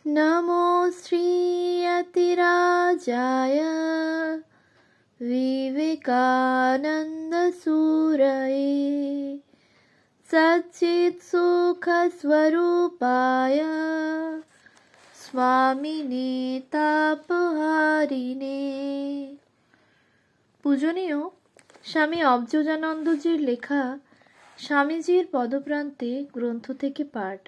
नमो श्रीयतिराजाय विवेकानन्दसूरये सच्चित्सुखस्वरूपाय स्वामिने तापहारिणे। পূজনীয় স্বামী অবজোজানন্দজির লেখা স্বামীজির পদপ্রান্তে গ্রন্থ থেকে পাঠ।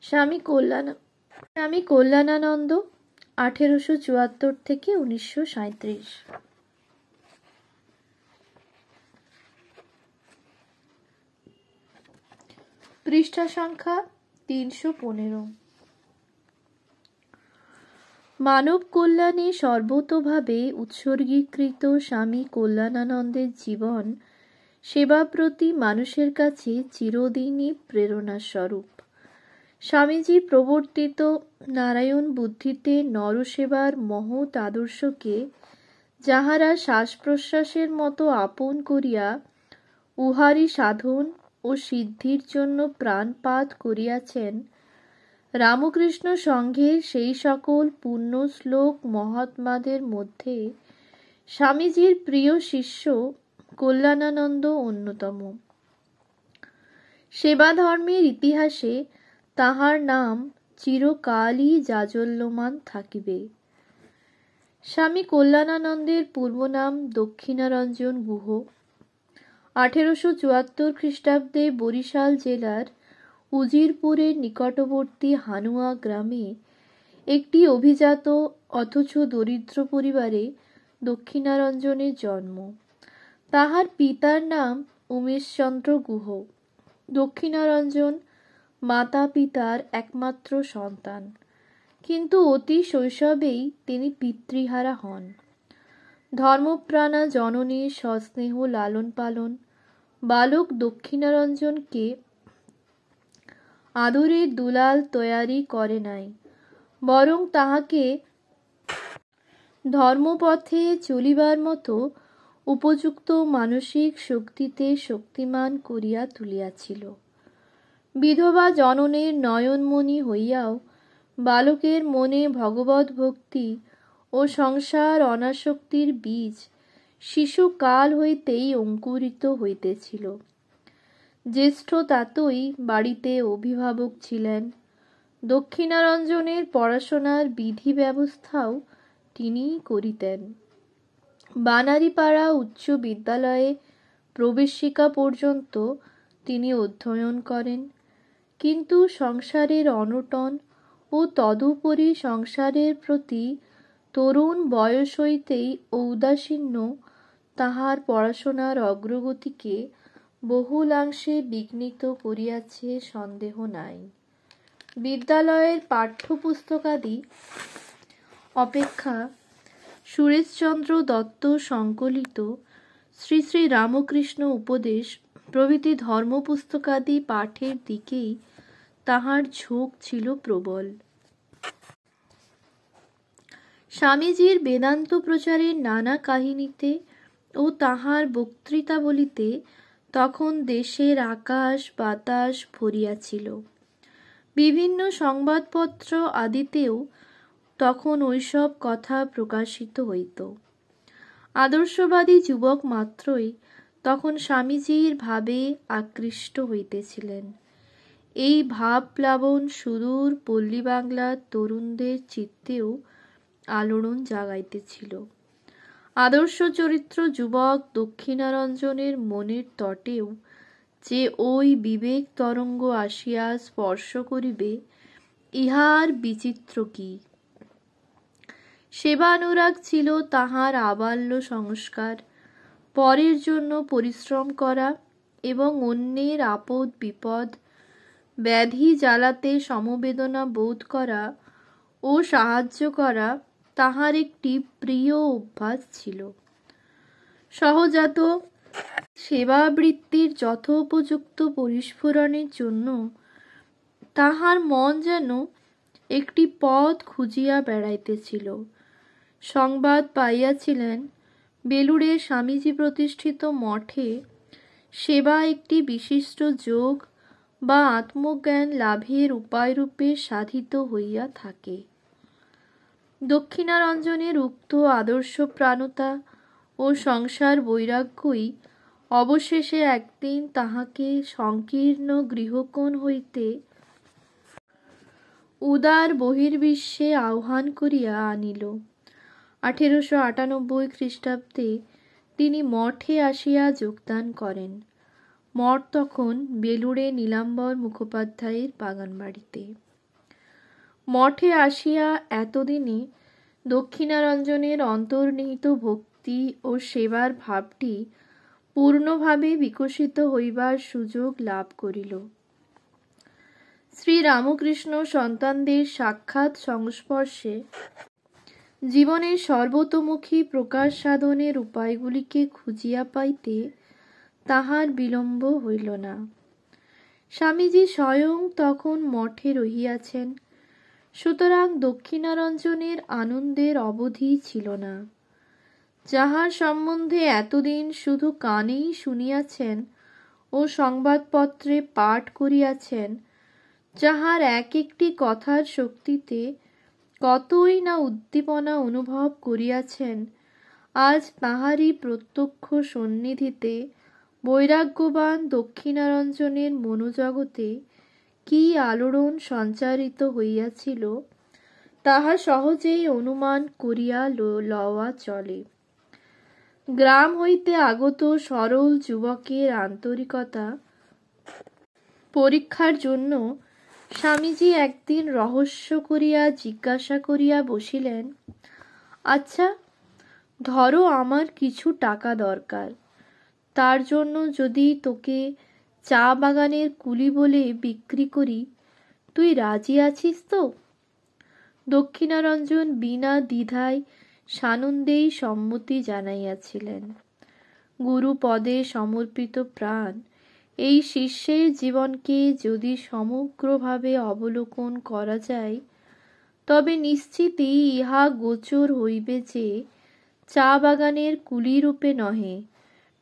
স্বামী কল্যাণানন্দ 1874 থেকে 1937। পৃষ্ঠা সংখ্যা 315। মানব কল্যাণে সর্বতোভাবে উৎসর্গীকৃত স্বামী কল্যাণানন্দের জীবন সেবা প্রতি মানুষের কাছে চিরদিনই প্রেরণাস্বরূপ। স্বামীজি প্রবর্তিত নারায়ণ বুদ্ধিতে নরসেবার মহৎ আদর্শকে যাহারা শ্বাস প্রশ্বাসের মতো আপন করিয়া উহারই সাধন ও সিদ্ধির জন্য প্রাণপাত করিয়াছেন, রামকৃষ্ণ সংঘের সেই সকল পুণ্য শ্লোক মহাত্মাদের মধ্যে স্বামীজির প্রিয় শিষ্য কল্যাণানন্দ অন্যতম। সেবাধর্মের ইতিহাসে তাহার নাম চিরকালই জাজ্বল্যমান থাকিবে। স্বামী কল্যাণানন্দের পূর্ব নাম দক্ষিণারঞ্জন গুহ। 1874 খ্রিস্টাব্দে বরিশাল জেলার উজিরপুরের নিকটবর্তী হানুয়া গ্রামে একটি অভিজাত অথচ দরিদ্র পরিবারে দক্ষিণারঞ্জনের জন্ম। তাহার পিতার নাম উমেশচন্দ্র গুহ। দক্ষিণারঞ্জন মাতা পিতার একমাত্র সন্তান, কিন্তু অতি শৈশবেই তিনি পিতৃহারা হন। ধর্মপ্রাণা জননীর সস্নেহ লালন পালন বালক দক্ষিণারঞ্জনকে আদরের দুলাল তৈয়ারি করে নাই, বরং তাহাকে ধর্মপথে চলিবার মতো উপযুক্ত মানসিক শক্তিতে শক্তিমান করিয়া তুলিয়াছিল। বিধবা জননের নয়নমণি হইয়াও বালকের মনে ভগবৎ ভক্তি ও সংসার অনাসক্তির বীজ শিশুকাল হইতেই অঙ্কুরিত হইতেছিল। জ্যেষ্ঠ তাতই বাড়িতে অভিভাবক ছিলেন। দক্ষিণারঞ্জনের পড়াশোনার বিধি ব্যবস্থাও তিনিই করিতেন। বানারীপাড়া উচ্চ বিদ্যালয়ে প্রবেশিকা পর্যন্ত তিনি অধ্যয়ন করেন, কিন্তু সংসারের অনটন ও তদুপরি সংসারের প্রতি তরুণ বয়স হইতেই ঔদাসীন্য তাহার পড়াশোনার অগ্রগতিকে বহুলাংশে বিঘ্নিত করিয়াছে সন্দেহ নাই। বিদ্যালয়ের পাঠ্যপুস্তকাদি অপেক্ষা সুরেশচন্দ্র দত্ত সংকলিত শ্রী শ্রী রামকৃষ্ণ উপদেশ প্রভৃতি ধর্মপুস্তকাদি পাঠের দিকেই তাহার ঝোঁক ছিল প্রবল। স্বামীজির বেদান্ত প্রচারের নানা কাহিনীতে ও তাহার বক্তৃতাবলিতে তখন দেশের আকাশ বাতাস ভরিয়াছিল। বিভিন্ন সংবাদপত্র আদিতেও তখন ওইসব কথা প্রকাশিত হইত। আদর্শবাদী যুবক মাত্রই তখন স্বামীজির ভাবে আকৃষ্ট হইতেছিলেন। এই ভাবপ্লাবন সুদূর পল্লী বাংলার তরুণদের চিত্তেও আলোড়ন জাগাইতেছিল। আদর্শ চরিত্র যুবক দক্ষিণারঞ্জনের মনের তটেও যে ওই বিবেক তরঙ্গ আসিয়া স্পর্শ করিবে, ইহার বিচিত্র কি! সেবানুরাগ ছিল তাহার আবাল্য সংস্কার। পরের জন্য পরিশ্রম করা এবং অন্যের আপদ বিপদ ব্যাধি জ্বালাতে সমবেদনা বোধ করা ও সাহায্য করা তাহার একটি প্রিয় অভ্যাস ছিল। সহজাত সেবাবৃত্তির যথোপযুক্ত পরিস্ফুরণের জন্য তাহার মন যেন একটি পথ খুঁজিয়া বেড়াইতেছিল। সংবাদ পাইয়াছিলেন বেলুড়ে স্বামীজি প্রতিষ্ঠিত মঠে সেবা একটি বিশিষ্ট যোগ বা আত্মজ্ঞান লাভের উপায়রূপে সাধিত হইয়া থাকে। দক্ষিণারঞ্জনের উক্ত আদর্শপ্রাণতা ও সংসার বৈরাগ্যই অবশেষে একদিন তাহাকে সংকীর্ণ গৃহকোণ হইতে উদার বহির্বিশ্বে আহ্বান করিয়া আনিল। 1898 খ্রিস্টাব্দে তিনি মঠে আসিয়া যোগদান করেন। মঠ তখন বেলুড়ে নীলাম্বর মুখোপাধ্যায়ের বাগানবাড়িতে। মঠে আসিয়া এতদিনে দক্ষিণারঞ্জনের অন্তর্নিহিত ভক্তি ও সেবার ভাবটি পূর্ণভাবে বিকশিত হইবার সুযোগ লাভ করিল। শ্রীরামকৃষ্ণ সন্তানদের সাক্ষাৎ সংস্পর্শে জীবনের সর্বতোমুখী প্রকাশ সাধনের উপায়গুলিকে খুঁজিয়া পাইতে তাহার বিলম্ব হইল না। স্বামীজি স্বয়ং তখন মঠে রহিয়াছেন, সুতরাং দক্ষিণারঞ্জনের আনন্দের অবধি ছিল না। যাহার সম্বন্ধে এতদিন শুধু কানেই শুনিয়াছেন ও সংবাদপত্রে পাঠ করিয়াছেন, যাহার এক একটি কথার শক্তিতে কতই না উদ্দীপনা অনুভব করিয়াছেন, আজ তাহারই প্রত্যক্ষ সন্নিধিতে বৈরাগ্যবান দক্ষিণারঞ্জনের মনোজগতে কি আলোড়ন সঞ্চারিত হইয়াছিল, তাহা সহজেই অনুমান করিয়া লওয়া চলে। গ্রাম হইতে আগত সরল যুবকের আন্তরিকতা পরীক্ষার জন্য স্বামীজি একদিন রহস্য করিয়া জিজ্ঞাসা করিয়া বসিলেন, আচ্ছা, ধরো আমার কিছু টাকা দরকার, তার জন্য যদি তোকে চা বাগানের কুলি বলে বিক্রি করি, তুই রাজি আছিস তো? দক্ষিণারঞ্জন বিনা দ্বিধায় সানন্দেই সম্মতি জানাইয়াছিলেন। গুরুপদে সমর্পিত প্রাণ এই শিষ্যের জীবনকে যদি সমগ্রভাবে অবলোকন করা যায়, তবে নিশ্চিতই ইহা গোচর হইবে যে চা বাগানের কুলিরূপে নহে,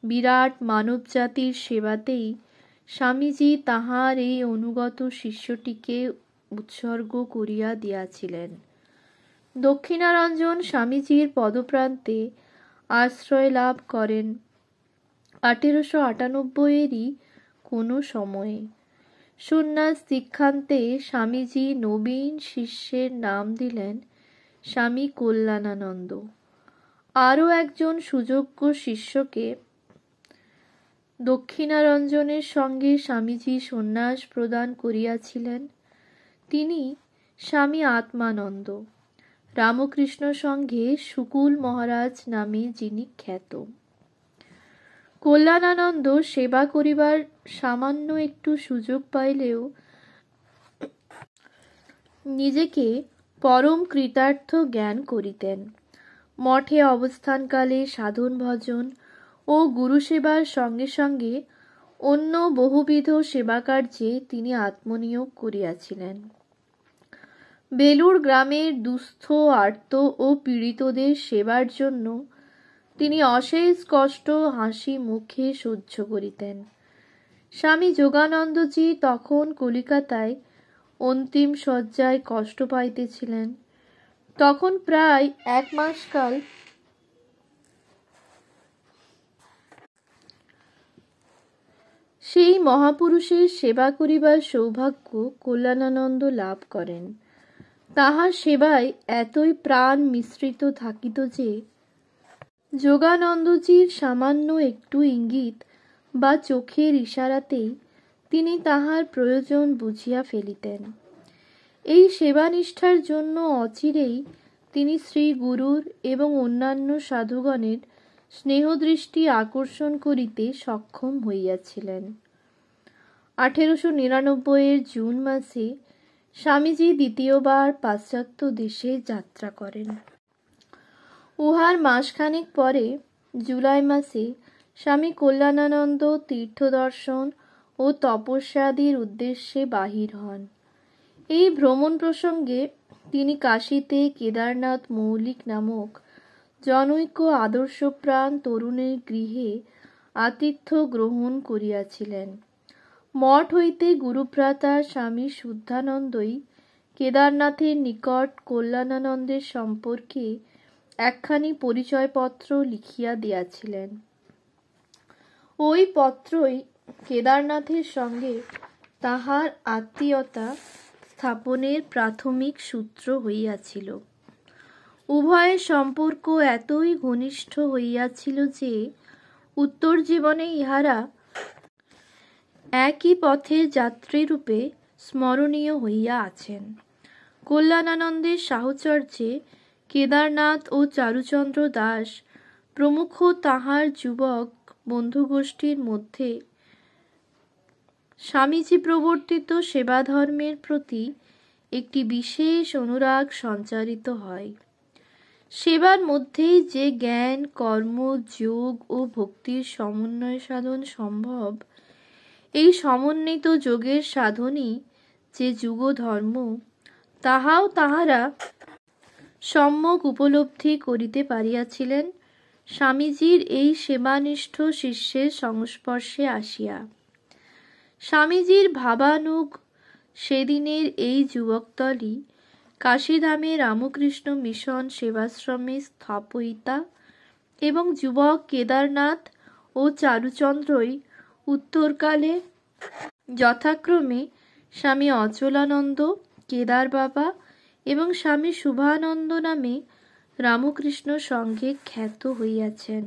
বিরাট মানবজাতির সেবাতেই স্বামীজি তাহার এই অনুগত শিষ্যটিকে উৎসর্গ করিয়া দিয়াছিলেন। দক্ষিণারঞ্জন স্বামীজির পদপ্রান্তে আশ্রয় লাভ করেন 1898-এরই কোনো সময়ে। সন্ন্যাস দীক্ষান্তে স্বামীজি নবীন শিষ্যের নাম দিলেন স্বামী কল্যাণানন্দ। আরও একজন সুযোগ্য শিষ্যকে দক্ষিণারঞ্জনের সঙ্গে স্বামীজি সন্ন্যাস প্রদান করিয়াছিলেন, তিনি স্বামী আত্মানন্দ। রামকৃষ্ণ সঙ্গে শুকুল মহারাজ নামে যিনি খ্যাত। কল্যাণানন্দ সেবা করিবার সামান্য একটু সুযোগ পাইলেও নিজেকে পরম কৃতার্থ জ্ঞান করিতেন। মঠে অবস্থানকালে সাধন ভজন ও গুরুসেবার সঙ্গে সঙ্গে অন্য বহুবিধ সেবাকার্যে তিনি আত্মনিয়োগ করিয়াছিলেন। বেলুড় গ্রামের দুস্থ আর্ত ও পীড়িতদের সেবার জন্য তিনি অশেষ কষ্ট হাসি মুখে সহ্য করিতেন। স্বামী যোগানন্দজি তখন কলিকাতায় অন্তিম শয্যায় কষ্ট পাইতেছিলেন। তখন প্রায় 1 মাসকাল সেই মহাপুরুষের সেবা করিবার সৌভাগ্য কল্যাণানন্দ লাভ করেন। তাহার সেবায় এতই প্রাণ মিশ্রিত থাকিত যে যোগানন্দজির সামান্য একটু ইঙ্গিত বা চোখের ইশারাতেই তিনি তাহার প্রয়োজন বুঝিয়া ফেলিতেন। এই সেবানিষ্ঠার জন্য অচিরেই তিনি শ্রী গুরুর এবং অন্যান্য সাধুগণের স্নেহদৃষ্টি আকর্ষণ করিতে সক্ষম হইয়াছিলেন। 1899-এর জুন মাসে স্বামীজি দ্বিতীয়বার পাশ্চাত্য দেশে যাত্রা করেন। উহার মাসখানেক পরে জুলাই মাসে স্বামী কল্যাণানন্দ তীর্থদর্শন ও তপস্যাদির উদ্দেশ্যে বাহির হন। এই ভ্রমণ প্রসঙ্গে তিনি কাশীতে কেদারনাথ মৌলিক নামক জনৈক আদর্শপ্রাণ তরুণের গৃহে আতিথ্য গ্রহণ করিয়াছিলেন। মঠ হইতে গুরুভ্রাতা স্বামী শুদ্ধানন্দই কেদারনাথের নিকট কল্যাণানন্দের সম্পর্কে একখানি পরিচয়পত্র লিখিয়া দিয়াছিলেন। ওই পত্রই কেদারনাথের সঙ্গে তাহার আত্মীয়তা স্থাপনের প্রাথমিক সূত্র হইয়াছিল। উভয়ের সম্পর্ক এতই ঘনিষ্ঠ হইয়াছিল যে উত্তর জীবনে ইহারা একই পথের যাত্রীরূপে স্মরণীয় হইয়া আছেন। কল্যাণানন্দের সাহচর্যে কেদারনাথ ও চারুচন্দ্র দাস প্রমুখ তাহার যুবক বন্ধুগোষ্ঠীর মধ্যে স্বামীজী প্রবর্তিত সেবাধর্মের প্রতি একটি বিশেষ অনুরাগ সঞ্চারিত হয়। সেবার মধ্যেই যে জ্ঞান, কর্ম, যোগ ও ভক্তির সমন্বয় সাধন সম্ভব, এই সমন্বিত যোগের সাধনই যে যুগধর্ম, তাহাও তাহারা সম্যক উপলব্ধি করিতে পারিয়াছিলেন স্বামীজীর এই সেবানিষ্ঠ শিষ্যের সংস্পর্শে আসিয়া। স্বামীজীর ভাবানুগ সেদিনের এই যুবকদলই কাশীধামে রামকৃষ্ণ মিশন সেবাশ্রমে স্থাপয়িতা এবং যুবক কেদারনাথ ও চারুচন্দ্রই উত্তরকালে যথাক্রমে স্বামী অচলানন্দ, কেদার বাবা এবং স্বামী শুভানন্দ নামে রামকৃষ্ণ সঙ্ঘে খ্যাত হইয়াছেন।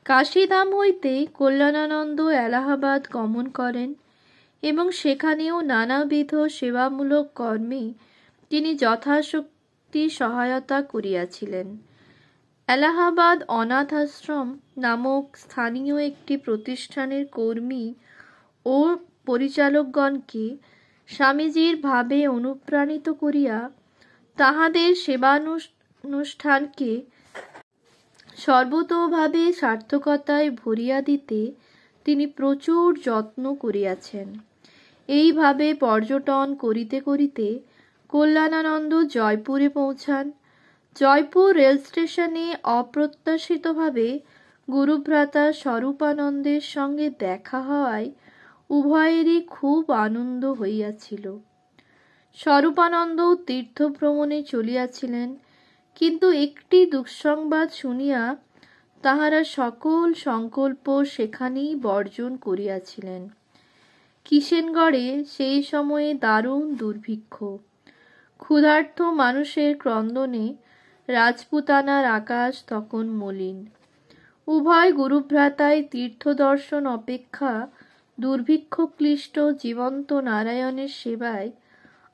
কাশীধাম হইতে কল্যাণানন্দ এলাহাবাদ গমন করেন এবং সেখানেও নানাবিধ সেবামূলক কর্মে তিনি যথাশক্তি সহায়তা করিয়াছিলেন। এলাহাবাদ অনাথ আশ্রম নামক স্থানীয় একটি প্রতিষ্ঠানের কর্মী ও পরিচালকগণকে স্বামীজীর ভাবে অনুপ্রাণিত করিয়া তাহাদের সেবানুষ্ঠানকে সর্বতোভাবে সার্থকতায় ভরিয়া দিতে তিনি প্রচুর যত্ন করিয়াছেন। এইভাবে পর্যটন করিতে করিতে কল্যাণানন্দ জয়পুরে পৌঁছান। জয়পুর রেল স্টেশনে অপ্রত্যাশিতভাবে গুরুভ্রাতা স্বরূপানন্দের সঙ্গে দেখা হওয়ায় উভয়েরই খুব আনন্দ হইয়াছিল। স্বরূপানন্দ তীর্থভ্রমণে চলিয়াছিলেন, কিন্তু একটি দুঃসংবাদ শুনিয়া তাহারা সকল সংকল্প সেখানেই বর্জন করিয়াছিলেন। কিষেনগড়ে সেই সময়ে দারুণ দুর্ভিক্ষ। ক্ষুধার্ত মানুষের ক্রন্দনে রাজপুতানার আকাশ তখন মলিন। উভয় গুরুভ্রাতাই তীর্থদর্শন অপেক্ষা দুর্ভিক্ষক্লিষ্ট জীবন্ত নারায়ণের সেবায়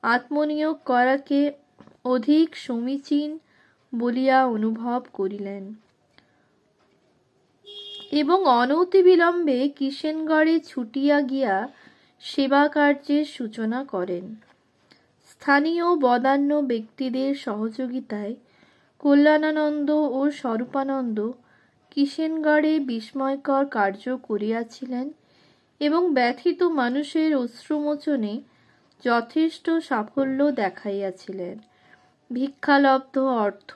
আত্মনিয়োগ করাকে অধিক সমীচীন বলিয়া অনুভব করিলেন এবং অনতিবিলম্বে কিষেনগড়ে ছুটিয়া গিয়া সেবা কার্যের সূচনা করেন। স্থানীয় বদান্য ব্যক্তিদের সহযোগিতায় কল্যাণানন্দ ও স্বরূপানন্দ কিষেনগড়ে বিস্ময়কর কার্য করিয়াছিলেন এবং ব্যথিত মানুষের অশ্রুমোচনে যথেষ্ট সাফল্য দেখাইয়াছিলেন। ভিক্ষালব্ধ অর্থ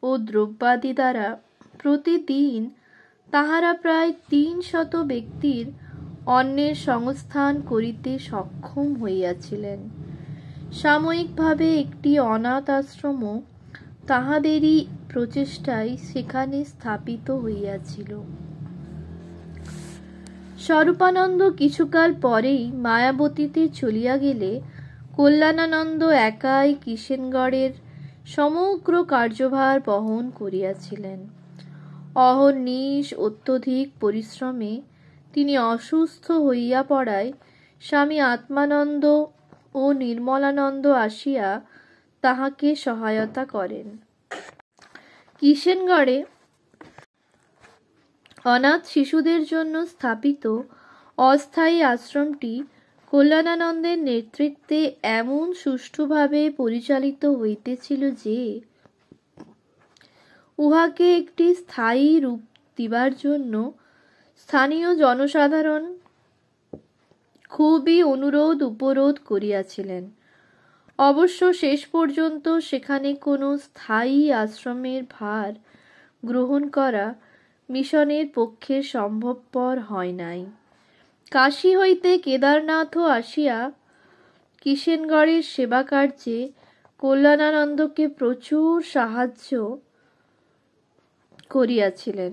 ও দ্রব্যাদি দ্বারা প্রতিদিন তাহারা প্রায় ৩০০ ব্যক্তির অন্নের সংস্থান করিতে সক্ষম হইয়াছিলেন। সাময়িকভাবে একটি অনাথ আশ্রমও তাহাদেরই প্রচেষ্টায় সেখানে স্থাপিত হইয়াছিল। স্বরূপানন্দ কিছুকাল পরেই মায়াবতীতে চলিয়া গেলে কল্যাণানন্দ একাই কিষেনগড়ের সমগ্র কার্যভার বহন করিয়াছিলেন। অহর্নিশ অত্যধিক পরিশ্রমে তিনি অসুস্থ হইয়া পড়ায় স্বামী আত্মানন্দ ও নির্মলানন্দ আসিয়া তাহাকে সহায়তা করেন। কিষেনগড়ে অনাথ শিশুদের জন্য স্থাপিত অস্থায়ী আশ্রমটি কল্যাণানন্দের নেতৃত্বে এমন সুষ্ঠুভাবে পরিচালিত হইতেছিল যে উহাকে একটি স্থায়ী রূপ দিবার জন্য স্থানীয় জনসাধারণ খুবই অনুরোধ উপরোধ করিয়াছিলেন। অবশ্য শেষ পর্যন্ত সেখানে কোনো স্থায়ী আশ্রমের ভার গ্রহণ করা মিশনের পক্ষে সম্ভবপর হয় নাই। কাশী হইতে কেদারনাথও আসিয়া কিষেনগড়ের সেবাকার্যে কল্যাণানন্দকে প্রচুর সাহায্য করিয়াছিলেন।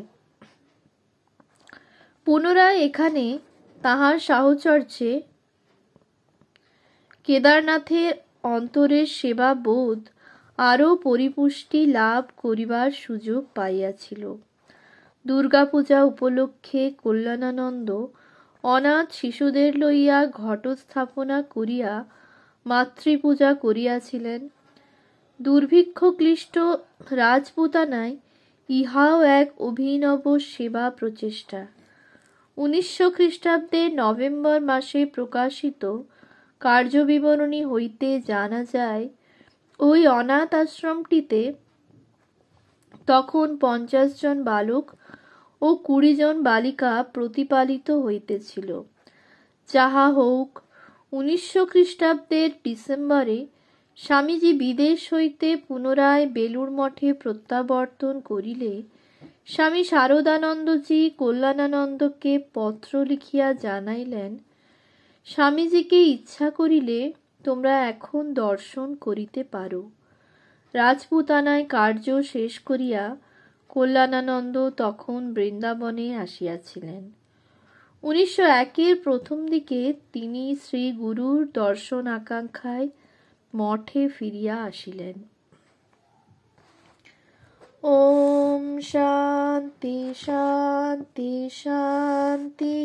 পুনরায় এখানে তাহার সাহচর্যে কেদারনাথের অন্তরের সেবা বোধ আরও পরিপুষ্টি লাভ করিবার সুযোগ পাইয়াছিল। দুর্গাপূজা উপলক্ষে কল্যাণানন্দ অনাথ শিশুদের লইয়া ঘট স্থাপনা করিয়া মাতৃপূজা করিয়াছিলেন। দুর্ভিক্ষক্লিষ্ট রাজপুতানায় ইহাও এক অভিনব সেবা প্রচেষ্টা। 1900 খ্রিস্টাব্দের নভেম্বর মাসে প্রকাশিত কার্যবিবরণী হইতে জানা যায়, ওই অনাথ আশ্রমটিতে তখন 50 জন বালক ও 20 জন বালিকা প্রতিপালিত হইতেছিল। যাহা হউক, 1900 খ্রিস্টাব্দের ডিসেম্বরে স্বামীজি বিদেশ হইতে পুনরায় বেলুড় মঠে প্রত্যাবর্তন করিলে স্বামী শারদানন্দজি কল্যাণানন্দকে পত্র লিখিয়া জানাইলেন, স্বামীজিকে ইচ্ছা করিলে তোমরা এখন দর্শন করিতে পারো। রাজপুতানায় কার্য শেষ করিয়া কল্যাণানন্দ তখন বৃন্দাবনে আসিয়াছিলেন। 1901-এর প্রথম দিকে তিনি শ্রী গুরুর দর্শন আকাঙ্ক্ষায় মঠে ফিরিয়া আসিলেন। ওম শান্তি শান্তি শান্তি।